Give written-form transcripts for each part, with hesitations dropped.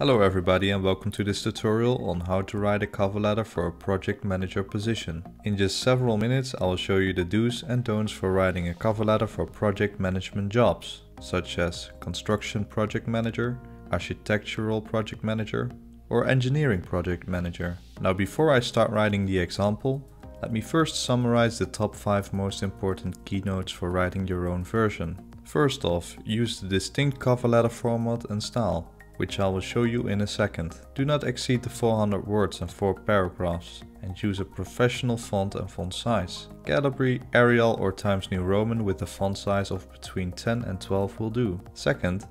Hello everybody and welcome to this tutorial on how to write a cover letter for a project manager position. In just several minutes I will show you the do's and don'ts for writing a cover letter for project management jobs, such as construction project manager, architectural project manager, or engineering project manager. Now before I start writing the example, let me first summarize the top 5 most important keynotes for writing your own version. First off, use the distinct cover letter format and style, which I will show you in a second. Do not exceed the 400 words and 4 paragraphs, and use a professional font and font size. Calibri, Arial or Times New Roman with a font size of between 10 and 12 will do. Second,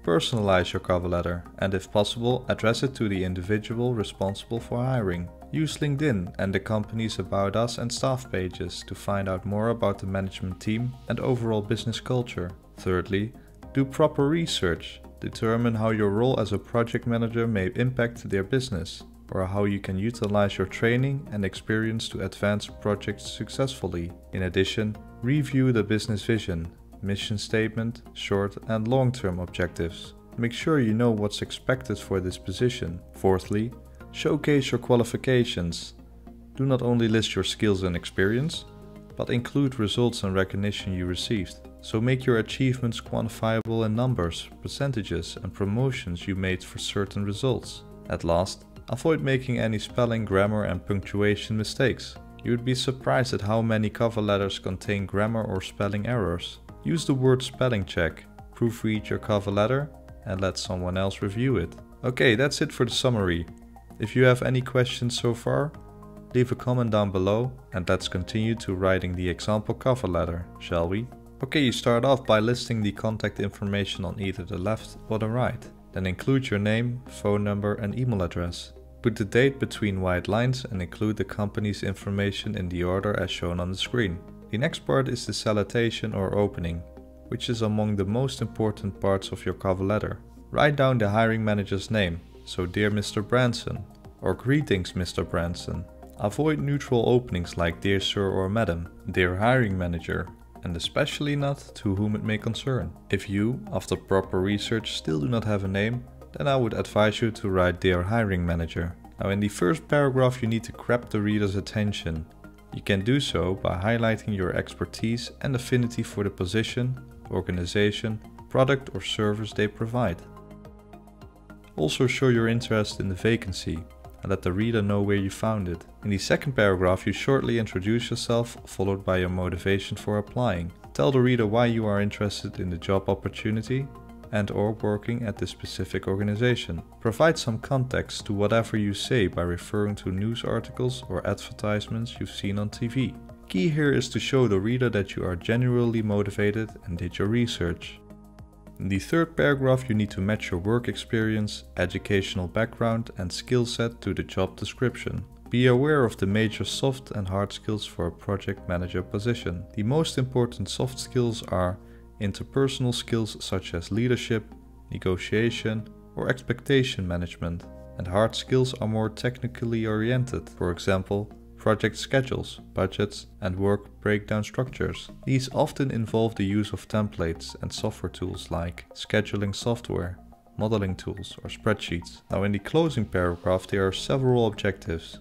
personalize your cover letter and if possible address it to the individual responsible for hiring. Use LinkedIn and the company's About Us and staff pages to find out more about the management team and overall business culture. Thirdly, do proper research. Determine how your role as a project manager may impact their business, or how you can utilize your training and experience to advance projects successfully. In addition, review the business vision, mission statement, short and long-term objectives. Make sure you know what's expected for this position. Fourthly, showcase your qualifications. Do not only list your skills and experience, but include results and recognition you received. So make your achievements quantifiable in numbers, percentages and promotions you made for certain results. At last, avoid making any spelling, grammar and punctuation mistakes. You would be surprised at how many cover letters contain grammar or spelling errors. Use the word spelling check, proofread your cover letter and let someone else review it. Okay, that's it for the summary. If you have any questions so far, leave a comment down below and let's continue to writing the example cover letter, shall we? Okay, you start off by listing the contact information on either the left or the right. Then include your name, phone number and email address. Put the date between white lines and include the company's information in the order as shown on the screen. The next part is the salutation or opening, which is among the most important parts of your cover letter. Write down the hiring manager's name, so Dear Mr. Branson or Greetings Mr. Branson. Avoid neutral openings like Dear Sir or Madam, Dear Hiring Manager, and especially not to whom it may concern. If you, after proper research, still do not have a name, then I would advise you to write Dear Hiring Manager. Now in the first paragraph you need to grab the reader's attention. You can do so by highlighting your expertise and affinity for the position, organization, product or service they provide. Also show your interest in the vacancy and let the reader know where you found it. In the second paragraph you shortly introduce yourself, followed by your motivation for applying. Tell the reader why you are interested in the job opportunity and or working at this specific organization. Provide some context to whatever you say by referring to news articles or advertisements you've seen on TV. Key here is to show the reader that you are genuinely motivated and did your research. In the third paragraph you need to match your work experience, educational background and skill set to the job description. Be aware of the major soft and hard skills for a project manager position. The most important soft skills are interpersonal skills such as leadership, negotiation or expectation management, and hard skills are more technically oriented, for example, project schedules, budgets and work breakdown structures. These often involve the use of templates and software tools like scheduling software, modeling tools or spreadsheets. Now in the closing paragraph there are several objectives.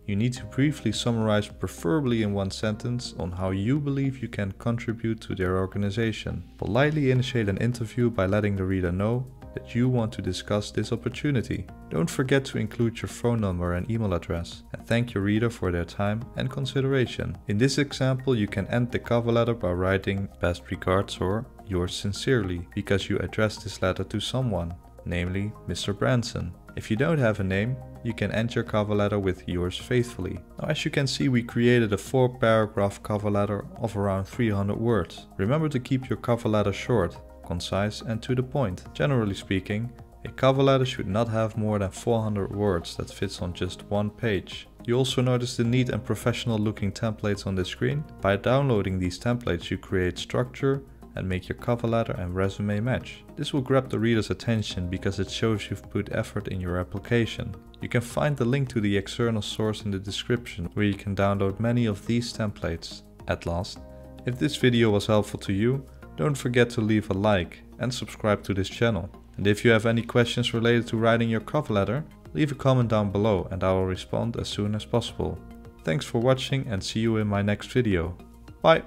You need to briefly summarize, preferably in one sentence, on how you believe you can contribute to their organization. Politely initiate an interview by letting the reader know that you want to discuss this opportunity. Don't forget to include your phone number and email address and thank your reader for their time and consideration. In this example you can end the cover letter by writing best regards or yours sincerely, because you address this letter to someone, namely Mr. Branson. If you don't have a name, you can end your cover letter with yours faithfully. Now as you can see we created a 4-paragraph cover letter of around 300 words. Remember to keep your cover letter short, concise and to the point. Generally speaking, a cover letter should not have more than 400 words that fits on just one page. You also notice the neat and professional looking templates on the screen. By downloading these templates you create structure and make your cover letter and resume match. This will grab the reader's attention because it shows you've put effort in your application. You can find the link to the external source in the description where you can download many of these templates. At last, if this video was helpful to you, don't forget to leave a like and subscribe to this channel. And if you have any questions related to writing your cover letter, leave a comment down below and I will respond as soon as possible. Thanks for watching and see you in my next video. Bye!